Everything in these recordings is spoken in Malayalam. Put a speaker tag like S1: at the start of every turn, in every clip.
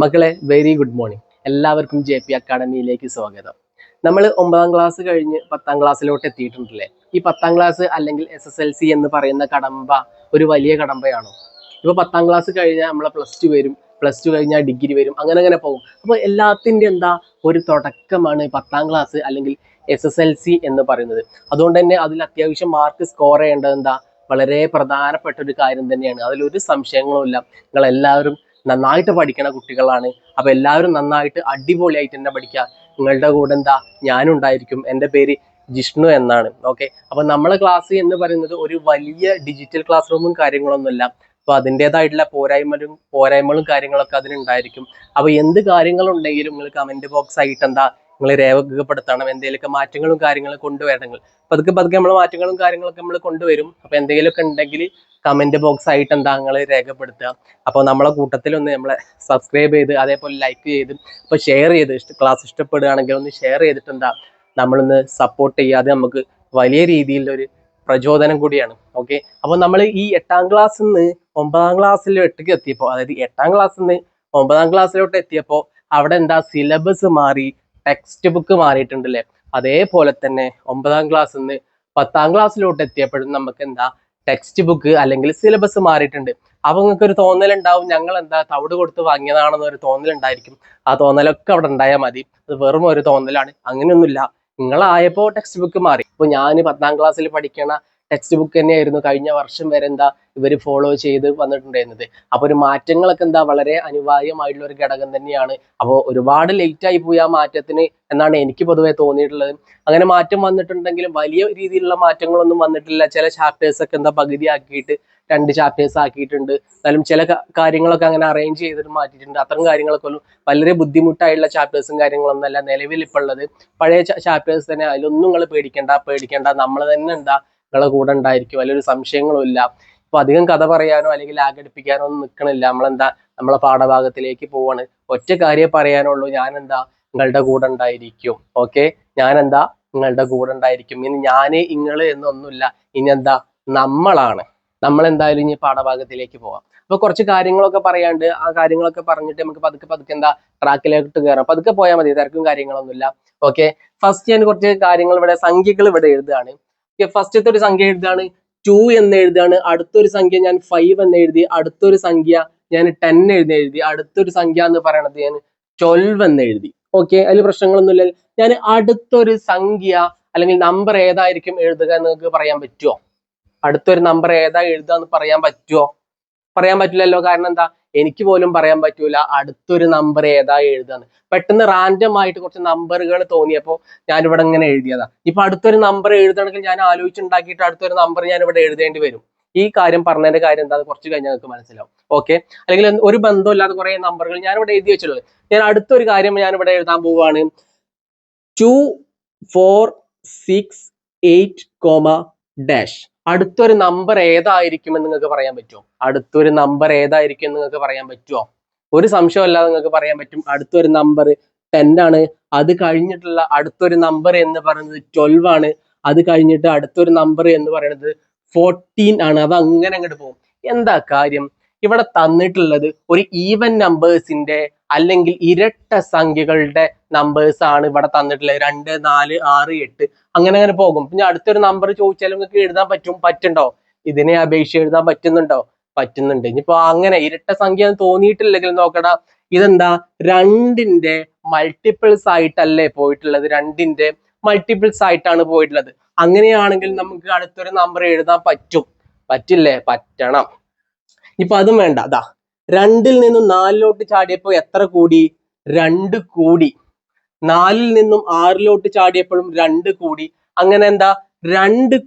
S1: മക്കളെ വെരി ഗുഡ് മോർണിംഗ്. എല്ലാവർക്കും JP അക്കാഡമിയിലേക്ക് സ്വാഗതം. നമ്മൾ 9ാം ക്ലാസ് കഴിഞ്ഞ് 10ാം ക്ലാസ്സിലോട്ട് എത്തിയിട്ടുണ്ടല്ലേ. ഈ 10ാം ക്ലാസ് അല്ലെങ്കിൽ SSLC എന്ന് പറയുന്ന കടമ്പ ഒരു വലിയ കടമ്പയാണോ? ഇപ്പോൾ 10ാം ക്ലാസ് കഴിഞ്ഞാൽ നമ്മളെ +2 വരും, +2 കഴിഞ്ഞാൽ ഡിഗ്രി വരും, അങ്ങനെ പോകും. അപ്പോൾ എല്ലാത്തിൻ്റെ എന്താ ഒരു തുടക്കമാണ് 10ാം ക്ലാസ് അല്ലെങ്കിൽ SSLC എന്ന് പറയുന്നത്. അതുകൊണ്ട് തന്നെ അതിൽ അത്യാവശ്യം മാർക്ക് സ്കോർ ചെയ്യേണ്ടത് എന്താ വളരെ പ്രധാനപ്പെട്ട ഒരു കാര്യം തന്നെയാണ്. അതിലൊരു സംശയങ്ങളുമില്ല. നിങ്ങളെല്ലാവരും നന്നായിട്ട് പഠിക്കണ കുട്ടികളാണ്. അപ്പൊ എല്ലാവരും നന്നായിട്ട് അടിപൊളിയായിട്ട് തന്നെ പഠിക്കുക. നിങ്ങളുടെ കൂടെ എന്താ ഞാനുണ്ടായിരിക്കും. എൻ്റെ പേര് ജിഷ്ണു എന്നാണ്. ഓക്കെ, അപ്പൊ നമ്മളെ ക്ലാസ് എന്ന് പറയുന്നത് ഒരു വലിയ ഡിജിറ്റൽ ക്ലാസ് റൂമും കാര്യങ്ങളൊന്നുമില്ല. അപ്പൊ അതിൻ്റെതായിട്ടുള്ള പോരായ്മകളും കാര്യങ്ങളൊക്കെ അതിനുണ്ടായിരിക്കും. അപ്പൊ എന്ത് കാര്യങ്ങളുണ്ടെങ്കിലും നിങ്ങൾ കമന്റ് ബോക്സ് ആയിട്ട് എന്താ നിങ്ങൾ രേഖപ്പെടുത്തണം. എന്തെങ്കിലുമൊക്കെ മാറ്റങ്ങളും കാര്യങ്ങളും കൊണ്ടുവരണമെങ്കിൽ പതുക്കെ നമ്മൾ മാറ്റങ്ങളും കാര്യങ്ങളൊക്കെ നമ്മൾ കൊണ്ടുവരും. അപ്പൊ എന്തെങ്കിലുമൊക്കെ ഉണ്ടെങ്കിൽ കമന്റ് ബോക്സ് ആയിട്ട് എന്താ നിങ്ങൾ രേഖപ്പെടുത്തുക. അപ്പോൾ നമ്മളെ കൂട്ടത്തിൽ ഒന്ന് നമ്മളെ സബ്സ്ക്രൈബ് ചെയ്ത് അതേപോലെ ലൈക്ക് ചെയ്ത് ഇപ്പോൾ ഷെയർ ചെയ്ത് ക്ലാസ് ഇഷ്ടപ്പെടുകയാണെങ്കിൽ ഒന്ന് ഷെയർ ചെയ്തിട്ട് എന്താ നമ്മളൊന്ന് സപ്പോർട്ട് ചെയ്യാതെ നമുക്ക് വലിയ രീതിയിലൊരു പ്രചോദനം കൂടിയാണ്. ഓക്കെ, അപ്പോൾ നമ്മൾ ഈ 8ാം ക്ലാസ്സിൽ നിന്ന് 9ാം ക്ലാസ്സിലോട്ടേക്ക് എത്തിയപ്പോൾ, അതായത് 8ാം ക്ലാസ്സിൽ നിന്ന് 9ാം ക്ലാസ്സിലോട്ട് എത്തിയപ്പോൾ അവിടെ എന്താ സിലബസ് മാറി, ടെക്സ്റ്റ് ബുക്ക് മാറിയിട്ടുണ്ടല്ലേ. അതേപോലെ തന്നെ 9ാം ക്ലാസ്സിൽ നിന്ന് 10ാം ക്ലാസ്സിലോട്ട് എത്തിയപ്പോഴും നമുക്ക് എന്താ ടെക്സ്റ്റ് ബുക്ക് അല്ലെങ്കിൽ സിലബസ് മാറിയിട്ടുണ്ട്. അപ്പൊ നിങ്ങൾക്ക് ഒരു തോന്നലുണ്ടാവും, ഞങ്ങൾ എന്താ തവിട് കൊടുത്ത് വാങ്ങിയതാണെന്ന് ഒരു തോന്നലുണ്ടായിരിക്കും. ആ തോന്നലൊക്കെ അവിടെ ഉണ്ടായാൽ മതി. അത് വെറും ഒരു തോന്നലാണ്, അങ്ങനെയൊന്നുമില്ല. നിങ്ങളായപ്പോൾ ടെക്സ്റ്റ് ബുക്ക് മാറി. ഇപ്പൊ ഞാൻ 10ാം ക്ലാസ്സിൽ പഠിക്കണ ടെക്സ്റ്റ് ബുക്ക് തന്നെയായിരുന്നു കഴിഞ്ഞ വർഷം വരെ എന്താ ഇവർ ഫോളോ ചെയ്ത് വന്നിട്ടുണ്ടായിരുന്നത്. അപ്പൊ ഒരു മാറ്റങ്ങളൊക്കെ എന്താ വളരെ അനിവാര്യമായിട്ടുള്ള ഒരു ഘടകം തന്നെയാണ്. അപ്പോൾ ഒരുപാട് ലേറ്റ് ആയി പോയി ആ മാറ്റത്തിന് എന്നാണ് എനിക്ക് പൊതുവെ തോന്നിയിട്ടുള്ളത്. അങ്ങനെ മാറ്റം വന്നിട്ടുണ്ടെങ്കിലും വലിയ രീതിയിലുള്ള മാറ്റങ്ങളൊന്നും വന്നിട്ടില്ല. ചില ചാപ്റ്റേഴ്സ് ഒക്കെ എന്താ പകുതി ആക്കിയിട്ട് 2 ചാപ്റ്റേഴ്സ് ആക്കിയിട്ടുണ്ട്. എന്നാലും ചില കാര്യങ്ങളൊക്കെ അങ്ങനെ അറേഞ്ച് ചെയ്തിട്ട് മാറ്റിയിട്ടുണ്ട്. അത്തരം കാര്യങ്ങളൊക്കെ ഒന്നും വളരെ ബുദ്ധിമുട്ടായിട്ടുള്ള ചാപ്റ്റേഴ്സും കാര്യങ്ങളൊന്നും അല്ല നിലവിൽ ഇപ്പോൾ ഉള്ളത്. പഴയ ചാപ്റ്റേഴ്സ് തന്നെ. അതിലൊന്നും നിങ്ങൾ പേടിക്കേണ്ട. നമ്മൾ തന്നെ എന്താ നിങ്ങളെ കൂടെ ഉണ്ടായിരിക്കും. വലിയൊരു സംശയങ്ങളും ഇല്ല. ഇപ്പൊ അധികം കഥ പറയാനോ അല്ലെങ്കിൽ ആഘടിപ്പിക്കാനോ ഒന്നും നിൽക്കണില്ല. നമ്മളെന്താ നമ്മളെ പാഠഭാഗത്തിലേക്ക് പോവാണ്. ഒറ്റ കാര്യം പറയാനുള്ളൂ, ഞാനെന്താ നിങ്ങളുടെ കൂടെ ഉണ്ടായിരിക്കും. ഓക്കെ, ഞാനെന്താ നിങ്ങളുടെ കൂടെ ഉണ്ടായിരിക്കും. ഇനി ഞാന് ഇങ്ങള് എന്നൊന്നുമില്ല. ഇനി എന്താ നമ്മളാണ്. നമ്മൾ എന്തായാലും ഇനി പാഠഭാഗത്തിലേക്ക് പോവാം. അപ്പൊ കുറച്ച് കാര്യങ്ങളൊക്കെ പറയാണ്ട് ആ കാര്യങ്ങളൊക്കെ പറഞ്ഞിട്ട് നമുക്ക് പതുക്കെ എന്താ ട്രാക്കിലേക്ക് കയറാം. പതുക്കെ പോയാൽ മതി, തിരക്കും കാര്യങ്ങളൊന്നുമില്ല. ഓക്കെ, ഫസ്റ്റ് ഞാൻ കുറച്ച് കാര്യങ്ങൾ ഇവിടെ സംഖ്യകൾ ഇവിടെ എഴുതുകയാണ്. ഫസ്റ്റത്തെ ഒരു സംഖ്യ എഴുതുകയാണ് 2 എന്ന് എഴുതുകയാണ്. അടുത്തൊരു സംഖ്യ ഞാൻ 5 എന്ന് എഴുതി. അടുത്തൊരു സംഖ്യ ഞാൻ 10 എഴുതി. അടുത്തൊരു സംഖ്യ എന്ന് പറയണത് ഞാൻ 12 എന്ന് എഴുതി. ഓക്കെ, അതിൽ പ്രശ്നങ്ങളൊന്നുമില്ല. ഞാൻ അടുത്തൊരു സംഖ്യ അല്ലെങ്കിൽ നമ്പർ ഏതായിരിക്കും എഴുതുക എന്ന് നിങ്ങൾക്ക് പറയാൻ പറ്റുമോ? അടുത്തൊരു നമ്പർ ഏതാ എഴുതുക എന്ന് പറയാൻ പറ്റുമോ? പറയാൻ പറ്റില്ലല്ലോ. കാരണം എന്താ, എനിക്ക് പോലും പറയാൻ പറ്റൂല അടുത്തൊരു നമ്പർ ഏതാ എഴുതാന്ന്. പെട്ടെന്ന് റാൻഡം ആയിട്ട് കുറച്ച് നമ്പറുകൾ തോന്നിയപ്പോൾ ഞാനിവിടെ ഇങ്ങനെ എഴുതിയതാ. ഇപ്പൊ അടുത്തൊരു നമ്പർ എഴുതണമെങ്കിൽ ഞാൻ ആലോചിച്ചുണ്ടാക്കിയിട്ട് അടുത്തൊരു നമ്പർ ഞാൻ ഇവിടെ എഴുതേണ്ടി വരും. ഈ കാര്യം പറഞ്ഞതിന്റെ കാര്യം എന്താ കുറച്ച് കഴിഞ്ഞാൽ നിങ്ങൾക്ക് മനസ്സിലാവും. ഓക്കെ, അല്ലെങ്കിൽ ഒരു ബന്ധമില്ലാത്ത കുറെ നമ്പറുകൾ ഞാൻ ഇവിടെ എഴുതി വെച്ചിട്ടുള്ളത്. ഞാൻ അടുത്തൊരു കാര്യം ഞാൻ ഇവിടെ എഴുതാൻ പോവുകയാണ്. 2 4 6 8, അടുത്തൊരു നമ്പർ ഏതായിരിക്കും എന്ന് നിങ്ങൾക്ക് പറയാൻ പറ്റുമോ? അടുത്തൊരു നമ്പർ ഏതായിരിക്കും എന്ന് നിങ്ങൾക്ക് പറയാൻ പറ്റുമോ? ഒരു സംശയമല്ലാതെ നിങ്ങൾക്ക് പറയാൻ പറ്റും. അടുത്തൊരു നമ്പർ 10 ആണ്. അത് കഴിഞ്ഞിട്ടുള്ള അടുത്തൊരു നമ്പർ എന്ന് പറയുന്നത് 12 ആണ്. അത് കഴിഞ്ഞിട്ട് അടുത്തൊരു നമ്പർ എന്ന് പറയുന്നത് 14 ആണ്. അത് അങ്ങനെ അങ്ങോട്ട് പോകും. എന്താ കാര്യം? ഇവിടെ തന്നിട്ടുള്ളത് ഒരു ഈവൻ നമ്പേഴ്സിന്റെ അല്ലെങ്കിൽ ഇരട്ട സംഖ്യകളുടെ നമ്പേഴ്സ് ആണ് ഇവിടെ തന്നിട്ടുള്ളത്. 2 4 6 8 അങ്ങനെ പോകും. പിന്നെ അടുത്തൊരു നമ്പർ ചോദിച്ചാലും നിങ്ങൾക്ക് എഴുതാൻ പറ്റുണ്ടോ? ഇതിനെ അപേക്ഷിച്ച് എഴുതാൻ പറ്റുന്നുണ്ട്. ഇനിയിപ്പോ അങ്ങനെ ഇരട്ട സംഖ്യ തോന്നിയിട്ടില്ലെങ്കിൽ നോക്കടാ, ഇതെന്താ 2ന്റെ മൾട്ടിപ്പിൾസ് ആയിട്ടല്ലേ പോയിട്ടുള്ളത്. 2ന്റെ മൾട്ടിപ്പിൾസ് ആയിട്ടാണ് പോയിട്ടുള്ളത്. അങ്ങനെയാണെങ്കിൽ നമുക്ക് അടുത്തൊരു നമ്പർ എഴുതാൻ പറ്റില്ലേ? പറ്റണം. ഇപ്പൊ അതും വേണ്ട. അതാ 2ൽ നിന്നും 4ലോട്ട് ചാടിയപ്പോ എത്ര കൂടി? 2 കൂടി. 4ൽ നിന്നും 6ലോട്ട് ചാടിയപ്പോഴും 2 കൂടി. അങ്ങനെ എന്താ 2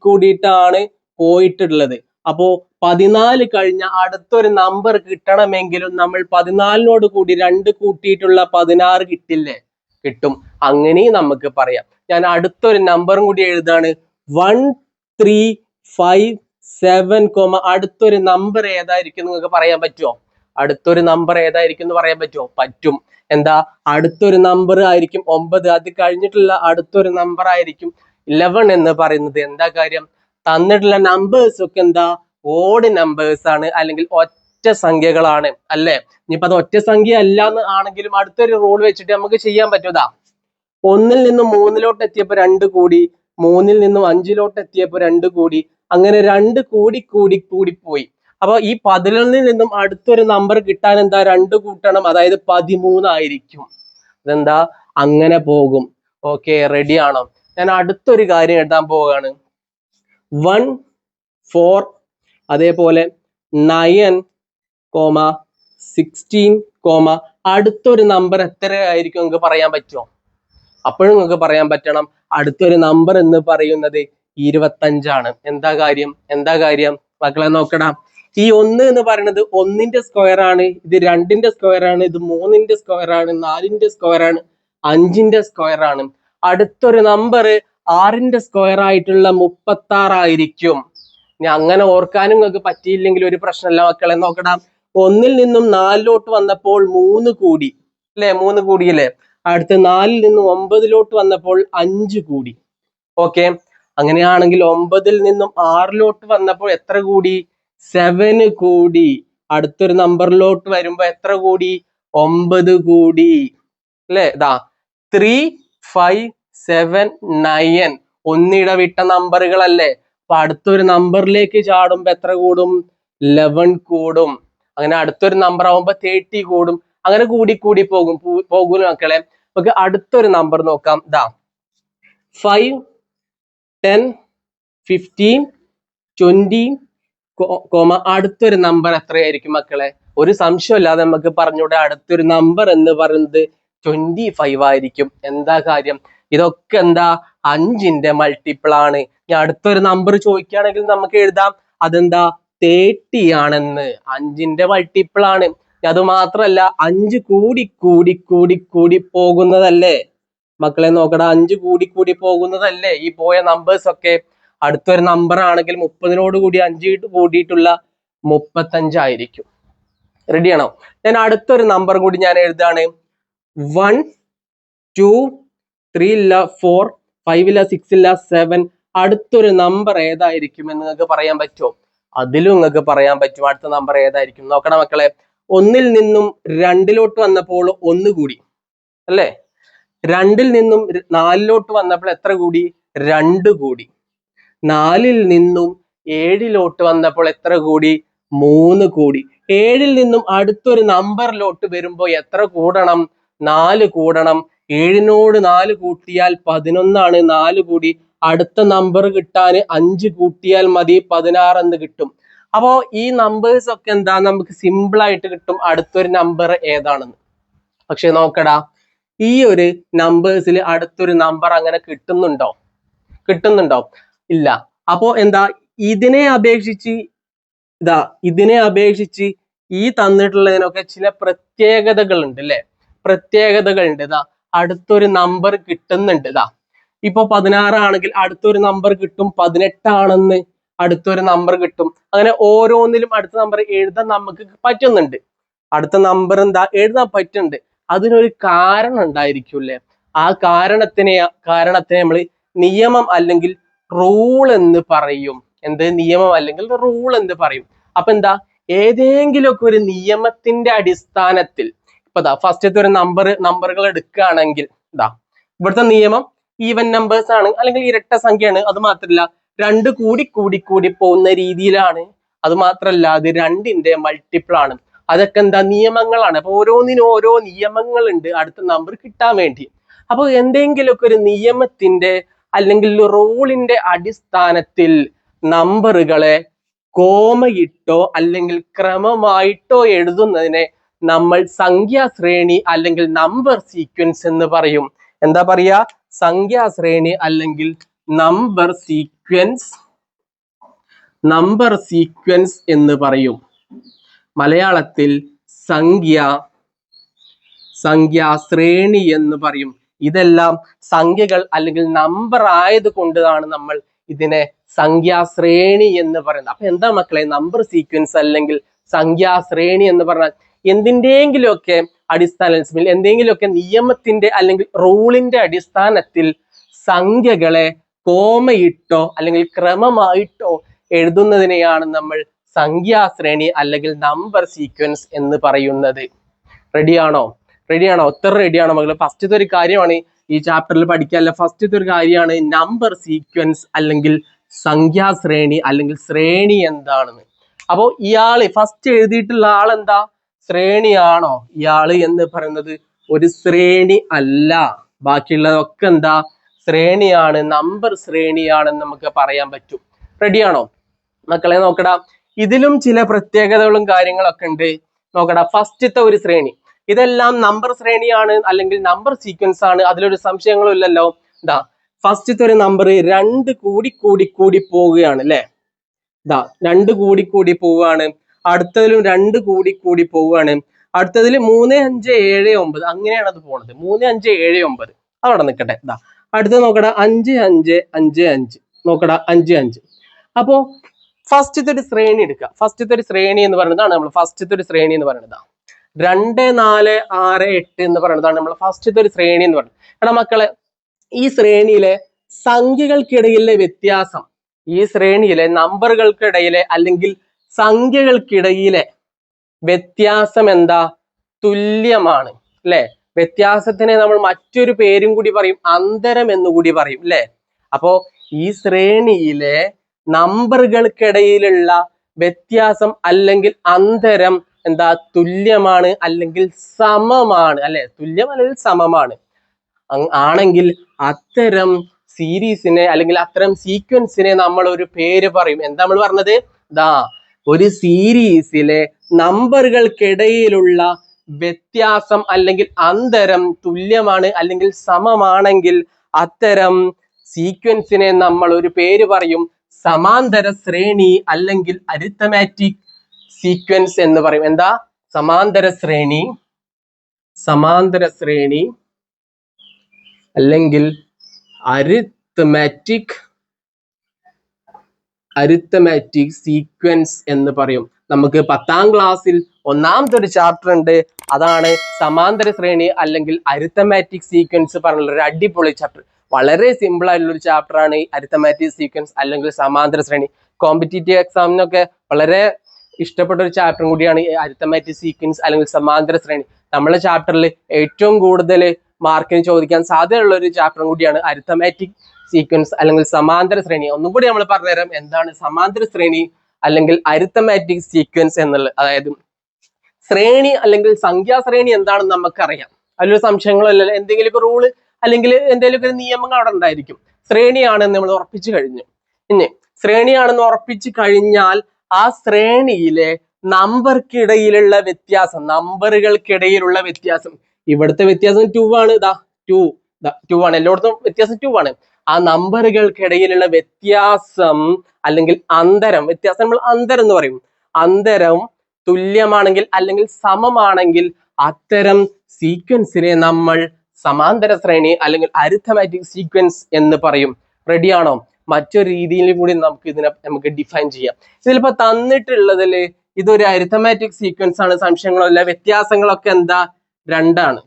S1: കൂടിയിട്ടാണ് പോയിട്ടുള്ളത്. അപ്പോ 14 കഴിഞ്ഞ അടുത്തൊരു നമ്പർ കിട്ടണമെങ്കിലും നമ്മൾ 14നോട് കൂടി 2 കൂട്ടിയിട്ടുള്ള 16 കിട്ടില്ലേ? കിട്ടും. അങ്ങനെ നമുക്ക് പറയാം. ഞാൻ അടുത്തൊരു നമ്പറും കൂടി എഴുതാണ്. 1 3 5 7, അടുത്തൊരു നമ്പർ ഏതായിരിക്കും നിങ്ങൾക്ക് പറയാൻ പറ്റുമോ? അടുത്തൊരു നമ്പർ ഏതായിരിക്കും എന്ന് പറയാൻ പറ്റുമോ? പറ്റും. എന്താ അടുത്തൊരു നമ്പർ ആയിരിക്കും 9. അത് കഴിഞ്ഞിട്ടുള്ള അടുത്തൊരു നമ്പർ ആയിരിക്കും 11 എന്ന് പറയുന്നത്. എന്താ കാര്യം? തന്നിട്ടുള്ള നമ്പേഴ്സ് ഒക്കെ എന്താ ഓഡ് നമ്പേഴ്സ് ആണ്, അല്ലെങ്കിൽ ഒറ്റ ഒറ്റ സംഖ്യകളാണ് അല്ലെ. ഇനിയിപ്പോ അത് ഒറ്റ സംഖ്യ അല്ല എന്ന് ആണെങ്കിലും അടുത്തൊരു റൂൾ വെച്ചിട്ട് നമുക്ക് ചെയ്യാൻ പറ്റൂതാ. 1-ൽ നിന്നും 3-ലോട്ട് എത്തിയപ്പോ 2 കൂടി, 3-ൽ നിന്നും 5-ലോട്ട് എത്തിയപ്പോ 2 കൂടി, അങ്ങനെ 2 കൂടി കൂടി കൂടി പോയി. അപ്പൊ ഈ 11-ൽ നിന്നും അടുത്തൊരു നമ്പർ കിട്ടാൻ എന്താ 2 കൂട്ടണം, അതായത് 13 ആയിരിക്കും. അതെന്താ അങ്ങനെ പോകും. ഓക്കെ, റെഡി ആണോ? ഞാൻ അടുത്തൊരു കാര്യം എഴുതാൻ പോവുകയാണ്. 1, 4 അതേപോലെ 9, 16, അടുത്തൊരു നമ്പർ എത്ര ആയിരിക്കും നിങ്ങൾക്ക് പറയാൻ പറ്റുമോ? അപ്പോഴും നിങ്ങൾക്ക് പറയാൻ പറ്റണം അടുത്തൊരു നമ്പർ എന്ന് പറയുന്നത് 25 എന്താ കാര്യം മക്കളെ നോക്കടാ. ഈ 1 എന്ന് പറയുന്നത് 1-ന്റെ സ്ക്വയർ ആണ്, ഇത് 2-ന്റെ സ്ക്വയർ ആണ്, ഇത് 3-ന്റെ സ്ക്വയർ ആണ്, 4-ന്റെ സ്ക്വയർ ആണ്, 5-ന്റെ സ്ക്വയർ ആണ്. അടുത്തൊരു നമ്പർ 6-ന്റെ സ്ക്വയർ ആയിട്ടുള്ള 36 ആയിരിക്കും. ഇനി അങ്ങനെ ഓർക്കാനും നിങ്ങൾക്ക് പറ്റിയില്ലെങ്കിൽ ഒരു പ്രശ്നമല്ല മക്കളെ നോക്കടാ. 1-ൽ നിന്നും 4-ലോട്ട് വന്നപ്പോൾ 3 കൂടി അല്ലെ, 3 കൂടിയല്ലേ. അടുത്ത 4-ൽ നിന്നും 9-ലോട്ട് വന്നപ്പോൾ 5 കൂടി. ഓക്കെ, അങ്ങനെയാണെങ്കിൽ 9-ൽ നിന്നും 6-ലോട്ട് വന്നപ്പോൾ എത്ര കൂടി? 7 കൂടി. അടുത്തൊരു നമ്പറിലോട്ട് വരുമ്പോ എത്ര കൂടി? 9 കൂടി അല്ലെ. ഇതാ 3, 5, 7, 9 ഒന്നിടവിട്ട നമ്പറുകളല്ലേ. അപ്പൊ അടുത്തൊരു നമ്പറിലേക്ക് ചാടുമ്പോ എത്ര കൂടും? 11 കൂടും. അങ്ങനെ അടുത്തൊരു നമ്പർ ആവുമ്പോ 30 കൂടും. അങ്ങനെ കൂടി കൂടി പോകും മക്കളെ. നമുക്ക് അടുത്തൊരു നമ്പർ നോക്കാം. ദാ 5, 10, 15, 20, അടുത്തൊരു നമ്പർ എത്രയായിരിക്കും മക്കളെ? ഒരു സംശയമില്ലാതെ നമുക്ക് പറഞ്ഞൂടെ അടുത്തൊരു നമ്പർ എന്ന് പറയുന്നത് 25 ആയിരിക്കും. എന്താ കാര്യം? ഇതൊക്കെ എന്താ 5-ന്റെ മൾട്ടിപ്പിൾ ആണ്. ഇനി അടുത്തൊരു നമ്പർ ചോദിക്കുകയാണെങ്കിൽ നമുക്ക് എഴുതാം അതെന്താ 30 ആണെന്ന്. 5-ന്റെ മൾട്ടിപ്പിൾ ആണ്. അത് മാത്രല്ല 5 കൂടി കൂടി കൂടി കൂടി പോകുന്നതല്ലേ മക്കളെ നോക്കടാ. 5 കൂടി കൂടി പോകുന്നതല്ലേ ഈ പോയ നമ്പേഴ്സ് ഒക്കെ. അടുത്തൊരു നമ്പർ ആണെങ്കിൽ 30-നോട് കൂടി 5 കൂടിയിട്ടുള്ള 35 ആയിരിക്കും. റെഡിയാണോ? ഞാൻ അടുത്തൊരു നമ്പർ കൂടി ഞാൻ എഴുതാണ്. 1, 2, 3 ഇല്ല, 4, 5 ഇല്ല, 6 ഇല്ല, 7 അടുത്തൊരു നമ്പർ ഏതായിരിക്കും എന്ന് നിങ്ങൾക്ക് പറയാൻ പറ്റുമോ? അതിലും നിങ്ങൾക്ക് പറയാൻ പറ്റും അടുത്ത നമ്പർ ഏതായിരിക്കും. നോക്കണം മക്കളെ. 1-ൽ നിന്നും 2-ലോട്ട് വന്നപ്പോൾ 1 കൂടി അല്ലേ. 2-ൽ നിന്നും 4-ലോട്ട് വന്നപ്പോൾ എത്ര കൂടി? 2 കൂടി. 4-ൽ നിന്നും 7-ലോട്ട് വന്നപ്പോൾ എത്ര കൂടി? 3 കൂടി. 7-ൽ നിന്നും അടുത്തൊരു നമ്പറിലോട്ട് വരുമ്പോ എത്ര കൂടണം? 4 കൂടണം. 7-നോട് 4 കൂട്ടിയാൽ 11 ആണ്. 4 കൂടി. അടുത്ത നമ്പർ കിട്ടാൻ 5 കൂട്ടിയാൽ മതി, 16 എന്ന് കിട്ടും. അപ്പോ ഈ നമ്പേഴ്സ് ഒക്കെ എന്താ നമുക്ക് സിമ്പിൾ ആയിട്ട് കിട്ടും അടുത്തൊരു നമ്പർ ഏതാണെന്ന്. പക്ഷെ നോക്കടാ, ഈ ഒരു നമ്പേഴ്സിൽ അടുത്തൊരു നമ്പർ അങ്ങനെ കിട്ടുന്നുണ്ടോ? ഇല്ല. അപ്പോ എന്താ ഇതിനെ അപേക്ഷിച്ച് ഈ തന്നിട്ടുള്ളതിനൊക്കെ ചില പ്രത്യേകതകൾ ഉണ്ട് അല്ലെ. ഇതാ അടുത്തൊരു നമ്പർ കിട്ടുന്നുണ്ട്. ഇതാ ഇപ്പൊ 16 ആണെങ്കിൽ അടുത്തൊരു നമ്പർ കിട്ടും 18 ആണെന്ന് അടുത്തൊരു നമ്പർ കിട്ടും. അങ്ങനെ ഓരോന്നിലും അടുത്ത നമ്പർ എഴുതാൻ നമുക്ക് പറ്റുന്നുണ്ട്. അടുത്ത നമ്പർ എന്താ എഴുതാൻ പറ്റുന്നുണ്ട്. അതിനൊരു കാരണം ഉണ്ടായിരിക്കും അല്ലെ. ആ കാരണത്തിനെ നമ്മൾ നിയമം അല്ലെങ്കിൽ റൂൾ എന്ന് പറയും. എന്ത് നിയമം അല്ലെങ്കിൽ റൂൾ എന്ന് പറയും. അപ്പൊ എന്താ ഏതെങ്കിലുമൊക്കെ ഒരു നിയമത്തിന്റെ അടിസ്ഥാനത്തിൽ ഇപ്പൊ ഫസ്റ്റത്തെ ഒരു നമ്പറുകൾ എടുക്കുകയാണെങ്കിൽ ഇവിടുത്തെ നിയമം ഈവൻ നമ്പേഴ്സ് ആണ് അല്ലെങ്കിൽ ഇരട്ട സംഖ്യയാണ്. അത് മാത്രല്ല 2 കൂടി കൂടി കൂടി പോകുന്ന രീതിയിലാണ്. അത് മാത്രല്ല അത് 2-ന്റെ മൾട്ടിപ്പിൾ ആണ്. അതൊക്കെ എന്താ നിയമങ്ങളാണ്. അപ്പൊ ഓരോന്നിനും ഓരോ നിയമങ്ങളുണ്ട് അടുത്ത നമ്പർ കിട്ടാൻ വേണ്ടി. അപ്പൊ എന്തെങ്കിലുമൊക്കെ ഒരു നിയമത്തിന്റെ അല്ലെങ്കിൽ റൂളിന്റെ അടിസ്ഥാനത്തിൽ നമ്പറുകളെ കോമയിട്ടോ അല്ലെങ്കിൽ ക്രമമായിട്ടോ എഴുതുന്നതിനെ നമ്മൾ സംഖ്യാശ്രേണി അല്ലെങ്കിൽ നമ്പർ സീക്വൻസ് എന്ന് പറയും. എന്താ പറയാ? സംഖ്യാശ്രേണി അല്ലെങ്കിൽ നമ്പർ സീക്വൻസ് എന്ന് പറയും. മലയാളത്തിൽ സംഖ്യാശ്രേണി എന്ന് പറയും. ഇതെല്ലാം സംഖ്യകൾ അല്ലെങ്കിൽ നമ്പർ ആയത് കൊണ്ടാണ് നമ്മൾ ഇതിനെ സംഖ്യാശ്രേണി എന്ന് പറയുന്നത്. അപ്പൊ എന്താ മക്കളെ നമ്പർ സീക്വൻസ് അല്ലെങ്കിൽ സംഖ്യാശ്രേണി എന്ന് പറഞ്ഞാൽ എന്തിന്റെയെങ്കിലുമൊക്കെ അടിസ്ഥാനത്തിൽ എന്തെങ്കിലുമൊക്കെ നിയമത്തിന്റെ അല്ലെങ്കിൽ റൂളിന്റെ അടിസ്ഥാനത്തിൽ സംഖ്യകളെ കോമയിട്ടോ അല്ലെങ്കിൽ ക്രമമായിട്ടോ എഴുതുന്നതിനെയാണ് നമ്മൾ സംഖ്യാശ്രേണി അല്ലെങ്കിൽ നമ്പർ സീക്വൻസ് എന്ന് പറയുന്നത്? റെഡിയാണോ? ഉത്തരം റെഡിയാണോ മക്കളെ? ഫസ്റ്റത്തെ ഒരു കാര്യമാണ് ഈ ചാപ്റ്ററിൽ പഠിക്കാനുള്ള ഫസ്റ്റത്തെ ഒരു കാര്യമാണ് നമ്പർ സീക്വൻസ് അല്ലെങ്കിൽ സംഖ്യാശ്രേണി അല്ലെങ്കിൽ ശ്രേണി എന്താണെന്ന്. അപ്പോ ഇയാള് ഫസ്റ്റ് എഴുതിയിട്ടുള്ള ആളെന്താ? ശ്രേണിയാണോ? ഇയാള് എന്ന് പറയുന്നത് ഒരു ശ്രേണി അല്ല. ബാക്കിയുള്ളതൊക്കെ എന്താ? ശ്രേണിയാണ്, നമ്പർ ശ്രേണിയാണെന്ന് നമുക്ക് പറയാൻ പറ്റും. റെഡിയാണോ മക്കളെ? നോക്കടാ, ഇതിലും ചില പ്രത്യേകതകളും കാര്യങ്ങളൊക്കെ ഉണ്ട്. നോക്കടാ, ഫസ്റ്റത്തെ ഒരു ശ്രേണി, ഇതെല്ലാം നമ്പർ ശ്രേണിയാണ് അല്ലെങ്കിൽ നമ്പർ സീക്വൻസ് ആണ്, അതിലൊരു സംശയങ്ങളും ഇല്ലല്ലോ. ഇതാ ഫസ്റ്റത്തെ ഒരു നമ്പർ 2 കൂടി പോവുകയാണ് അല്ലെ. ഇതാ 2 കൂടി പോവുകയാണ്. അടുത്തതിലും 2 കൂടി പോവുകയാണ്. അടുത്തതിൽ 3 5 7 9 അങ്ങനെയാണ് അത് പോണത്. 3 5 7 9 അവിടെ നിൽക്കട്ടെ. ഇതാ അടുത്തത് നോക്കടാ, 5 5 5 5 നോക്കടാ, 5 5. അപ്പോ ഫസ്റ്റത്തെ ഒരു ശ്രേണി എടുക്കുക. ഫസ്റ്റത്തെ ഒരു ശ്രേണി എന്ന് പറയുന്നതാണ് നമ്മൾ ഫസ്റ്റത്തെ ഒരു ശ്രേണി എന്ന് പറയുന്നത്. 2 4 6 8 എന്ന് പറയുന്നതാണ് നമ്മൾ ഫസ്റ്റത്തെ ഒരു ശ്രേണി എന്ന് പറയുന്നത്. എടാ മക്കളെ, ഈ ശ്രേണിയിലെ സംഖ്യകൾക്കിടയിലെ വ്യത്യാസം, ഈ ശ്രേണിയിലെ നമ്പറുകൾക്കിടയിലെ അല്ലെങ്കിൽ സംഖ്യകൾക്കിടയിലെ വ്യത്യാസം എന്താ? തുല്യമാണ് അല്ലെ. വ്യത്യാസത്തിനെ നമ്മൾ മറ്റൊരു പേരും കൂടി പറയും, അന്തരം എന്നുകൂടി പറയും അല്ലെ. അപ്പോ ഈ ശ്രേണിയിലെ നമ്പറുകൾക്കിടയിലുള്ള വ്യത്യാസം അല്ലെങ്കിൽ അന്തരം എന്താ? തുല്യമാണ് അല്ലെങ്കിൽ സമമാണ് അല്ലെ. തുല്യം അല്ലെങ്കിൽ സമമാണ് ആണെങ്കിൽ അത്തരം സീരീസിനെ അല്ലെങ്കിൽ അത്തരം സീക്വൻസിനെ നമ്മൾ ഒരു പേര് പറയും. എന്താ നമ്മൾ പറഞ്ഞത്? ദാ ഒരു സീരീസിലെ നമ്പറുകൾക്കിടയിലുള്ള വ്യത്യാസം അല്ലെങ്കിൽ അന്തരം തുല്യമാണ് അല്ലെങ്കിൽ സമമാണെങ്കിൽ അത്തരം സീക്വൻസിനെ നമ്മൾ ഒരു പേര് പറയും, സമാന്തര ശ്രേണി അല്ലെങ്കിൽ അരിത്തമാറ്റിക് സീക്വൻസ് എന്ന് പറയും. എന്താ? സമാന്തര ശ്രേണി അല്ലെങ്കിൽ അരിത്തമാറ്റിക് സീക്വൻസ് എന്ന് പറയും. നമുക്ക് 10ാം ക്ലാസ്സിൽ ഒന്നാമത്തെ ഒരു ചാപ്റ്റർ ഉണ്ട്, അതാണ് സമാന്തര ശ്രേണി അല്ലെങ്കിൽ അരിത്തമാറ്റിക് സീക്വൻസ് പറഞ്ഞുള്ള ഒരു അടിപൊളി ചാപ്റ്റർ. വളരെ സിമ്പിൾ ആയിട്ടുള്ള ഒരു ചാപ്റ്റർ ആണ് ഈ അരിത്തമാറ്റിക് സീക്വൻസ് അല്ലെങ്കിൽ സമാന്തര ശ്രേണി. കോമ്പറ്റീറ്റീവ് എക്സാമിനൊക്കെ വളരെ ഇഷ്ടപ്പെട്ട ഒരു ചാപ്റ്റർ കൂടിയാണ് ഈ അരിത്തമാറ്റിക് സീക്വൻസ് അല്ലെങ്കിൽ സമാന്തര ശ്രേണി. നമ്മളെ ചാപ്റ്ററിൽ ഏറ്റവും കൂടുതൽ മാർക്കിന് ചോദിക്കാൻ സാധ്യതയുള്ള ഒരു ചാപ്റ്റർ കൂടിയാണ് അരിത്തമാറ്റിക് സീക്വൻസ് അല്ലെങ്കിൽ സമാന്തര ശ്രേണി. ഒന്നും കൂടി നമ്മൾ പറഞ്ഞുതരാം എന്താണ് സമാന്തര ശ്രേണി അല്ലെങ്കിൽ അരിത്തമാറ്റിക് സീക്വൻസ് എന്നുള്ളത്. അതായത് ശ്രേണി അല്ലെങ്കിൽ സംഖ്യാശ്രേണി എന്താണെന്ന് നമുക്കറിയാം, അതിലൊരു സംശയങ്ങളല്ല. എന്തെങ്കിലുമൊക്കെ റൂള് അല്ലെങ്കിൽ എന്തെങ്കിലുമൊക്കെ നിയമങ്ങൾ അവിടെ ഉണ്ടായിരിക്കും. ശ്രേണിയാണെന്ന് നമ്മൾ ഉറപ്പിച്ചു കഴിഞ്ഞു. ഇനി ശ്രേണിയാണെന്ന് ഉറപ്പിച്ചു കഴിഞ്ഞാൽ ആ ശ്രേണിയിലെ നമ്പറുകൾക്കിടയിലുള്ള വ്യത്യാസം, ഇവിടുത്തെ വ്യത്യാസം 2 ആണ്. ഇതാ 2 ആണ്, എല്ലായിടത്തും വ്യത്യാസം 2 ആണ്. ആ നമ്പറുകൾക്കിടയിലുള്ള വ്യത്യാസം അല്ലെങ്കിൽ വ്യത്യാസം നമ്മൾ അന്തരം എന്ന് പറയും. അന്തരം തുല്യമാണെങ്കിൽ അല്ലെങ്കിൽ സമമാണെങ്കിൽ അത്തരം സീക്വൻസിനെ നമ്മൾ സമാന്തര ശ്രേണി അല്ലെങ്കിൽ അരിത്തമാറ്റിക് സീക്വൻസ് എന്ന് പറയും. റെഡിയാണോ? മറ്റൊരു രീതിയിലും കൂടി നമുക്ക് ഡിഫൈൻ ചെയ്യാം. ഇതിലിപ്പോ തന്നിട്ടുള്ളതില് ഇതൊരു അരിത്തമാറ്റിക് സീക്വൻസ് ആണ്, സംശയങ്ങളല്ല. വ്യത്യാസങ്ങളൊക്കെ എന്താ? 2 ആണ്.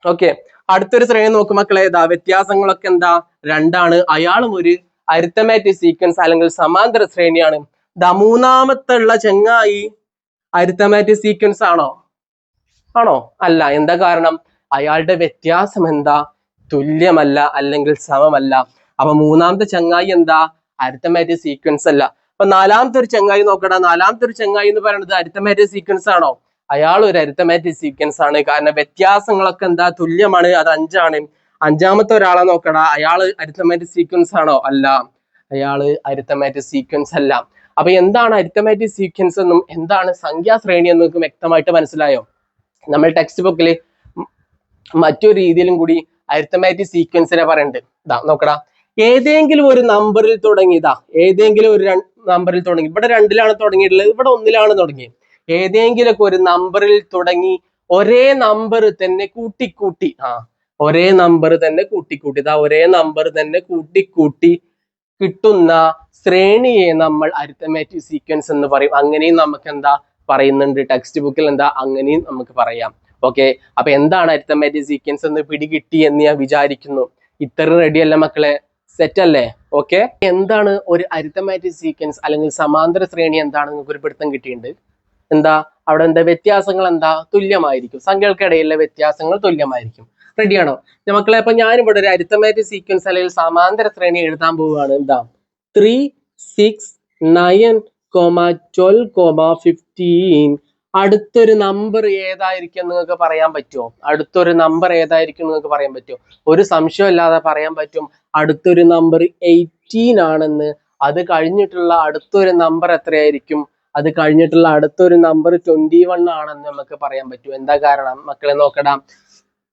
S1: ഓക്കെ, അടുത്തൊരു ശ്രേണി നോക്കും മക്കളെ. വ്യത്യാസങ്ങളൊക്കെ എന്താ? 2 ആണ്. അയാളും ഒരു അരിത്തമാറ്റിക് സീക്വൻസ് അല്ലെങ്കിൽ സമാന്തര ശ്രേണിയാണ്. മൂന്നാമത്തെ ഉള്ള ചങ്ങായി അരിത്തമാറ്റിക് സീക്വൻസ് ആണോ? അല്ല. എന്താ കാരണം? അയാളുടെ വ്യത്യാസം എന്താ? തുല്യമല്ല അല്ലെങ്കിൽ സമമല്ല. അപ്പൊ മൂന്നാമത്തെ ചങ്ങായി എന്താ? അരിത്തമാറ്റിക് സീക്വൻസ് അല്ല. അപ്പൊ നാലാമത്തെ ഒരു ചങ്ങായി നോക്കടാ. നാലാമത്തെ ഒരു ചങ്ങായി എന്ന് പറയുന്നത് അരിത്തമാറ്റിക് സീക്വൻസ് ആണോ? അയാൾ ഒരു അരിത്തമാറ്റിക് സീക്വൻസ് ആണ്. കാരണം വ്യത്യാസങ്ങളൊക്കെ എന്താ? തുല്യമാണ്. അത് 5 ആണ്. അഞ്ചാമത്തെ ഒരാളെ നോക്കടാ. അയാൾ അരിത്തമാറ്റിക് സീക്വൻസ് ആണോ? അല്ല, അയാള് അരിത്തമാറ്റിക് സീക്വൻസ് അല്ല. അപ്പൊ എന്താണ് അരിത്തമാറ്റിക് സീക്വൻസ് എന്നും എന്താണ് സംഖ്യാശ്രേണി എന്നും നിങ്ങൾക്ക് വ്യക്തമായിട്ട് മനസ്സിലായോ? നമ്മൾ ടെക്സ്റ്റ് ബുക്കിൽ മറ്റൊരു രീതിയിലും കൂടി അരിത്തമാറ്റിക് സീക്വൻസിനെ പറയുന്നുണ്ട്. നോക്കടാ, ഏതെങ്കിലും ഒരു നമ്പറിൽ തുടങ്ങി, ഏതെങ്കിലും ഒരു നമ്പറിൽ തുടങ്ങി, ഇവിടെ 2ലാണ് തുടങ്ങിയിട്ടുള്ളത്, ഇവിടെ 1ലാണ് തുടങ്ങിയത്. ഏതെങ്കിലുമൊക്കെ ഒരു നമ്പറിൽ തുടങ്ങി ഒരേ നമ്പർ തന്നെ കൂട്ടിക്കൂട്ടി ഒരേ നമ്പർ തന്നെ കൂട്ടിക്കൂട്ടി കിട്ടുന്ന ശ്രേണിയെ നമ്മൾ അരിത്തമാറ്റിക് സീക്വൻസ് എന്ന് പറയും. അങ്ങനെയും നമുക്ക് എന്താ പറയുന്നുണ്ട് ടെക്സ്റ്റ് ബുക്കിൽ, അങ്ങനെയും നമുക്ക് പറയാം. ഓക്കെ, അപ്പൊ എന്താണ് അരിത്തമാറ്റിക് സീക്വൻസ് എന്ന് പിടികിട്ടി എന്ന് ഞാൻ വിചാരിക്കുന്നു. ഇത്ര റെഡി അല്ലേ മക്കളെ? സെറ്റ് അല്ലേ? ഓക്കെ, എന്താണ് ഒരു അരിത്തമാറ്റിക് സീക്വൻസ് അല്ലെങ്കിൽ സമാന്തര ശ്രേണി എന്താണ് നിങ്ങൾക്ക് ഒരു പിടുത്തം കിട്ടിയിട്ടുണ്ട്. എന്താ അവിടെ എന്താ വ്യത്യാസങ്ങൾ എന്താ തുല്യമായിരിക്കും, സംഖ്യകൾക്കിടയിലെ വ്യത്യാസങ്ങൾ തുല്യമായിരിക്കും. റെഡിയാണോ മക്കളെ? അപ്പൊ ഞാനിവിടെ ഒരു അരിത്തമാറ്റിക് സീക്വൻസ് അല്ലെങ്കിൽ സമാന്തര ശ്രേണി എഴുതാൻ പോവുകയാണ്. എന്താ 3, 6, 9, 12, 15. അടുത്തൊരു നമ്പർ ഏതായിരിക്കും നിങ്ങൾക്ക് പറയാൻ പറ്റുമോ? അടുത്തൊരു നമ്പർ ഏതായിരിക്കും നിങ്ങൾക്ക് പറയാൻ പറ്റുമോ? ഒരു സംശയമില്ലാതെ പറയാൻ പറ്റും, അടുത്തൊരു നമ്പർ 18 ആണെന്ന്. അത് കഴിഞ്ഞിട്ടുള്ള അടുത്തൊരു നമ്പർ എത്രയായിരിക്കും? അത് കഴിഞ്ഞിട്ടുള്ള അടുത്തൊരു നമ്പർ 21 ആണെന്ന് നമുക്ക് പറയാൻ പറ്റും. എന്താ കാരണം മക്കളെ? നോക്കടാം,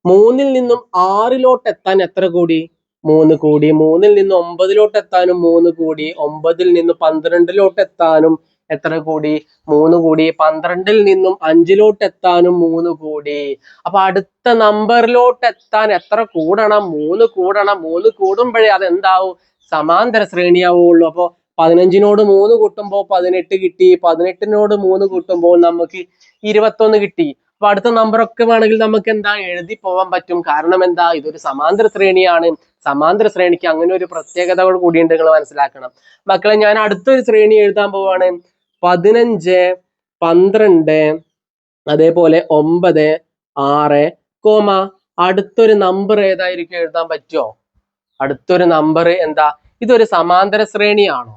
S1: 3-ൽ നിന്നും 6-ലോട്ട് എത്താൻ എത്ര കൂടി? 3 കൂടി. 3-ൽ നിന്ന് 9-ലോട്ട് എത്താനും 3 കൂടി. 9-ൽ നിന്ന് 12-ലോട്ട് എത്താനും എത്ര കൂടി? 3 കൂടി. 12-ൽ നിന്നും 5-ലോട്ട് എത്താനും 3 കൂടി. അപ്പൊ അടുത്ത നമ്പറിലോട്ട് എത്താൻ എത്ര കൂടണം? 3 കൂടണം. 3 കൂടുമ്പോഴേ അതെന്താവും? സമാന്തര ശ്രേണിയാവുള്ളൂ. അപ്പൊ 15-നോട് 3 കൂട്ടുമ്പോൾ 18 കിട്ടി. 18-നോട് 3 കൂട്ടുമ്പോൾ നമുക്ക് 21 കിട്ടി. അപ്പൊ അടുത്ത നമ്പർ ഒക്കെ വേണമെങ്കിൽ നമുക്ക് എന്താ എഴുതി പോവാൻ പറ്റും. കാരണം എന്താ? ഇതൊരു സമാന്തര ശ്രേണിയാണ്. സമാന്തര ശ്രേണിക്ക് അങ്ങനെ ഒരു പ്രത്യേകതകൾ കൂടിയുണ്ട്, നിങ്ങൾ മനസ്സിലാക്കണം മക്കളെ. ഞാൻ അടുത്തൊരു ശ്രേണി എഴുതാൻ പോവാണ്. 15, 12, അതേപോലെ 9, 6, അടുത്തൊരു നമ്പർ ഏതായിരിക്കും എഴുതാൻ പറ്റുമോ? അടുത്തൊരു നമ്പർ എന്താ? ഇതൊരു സമാന്തര ശ്രേണിയാണോ?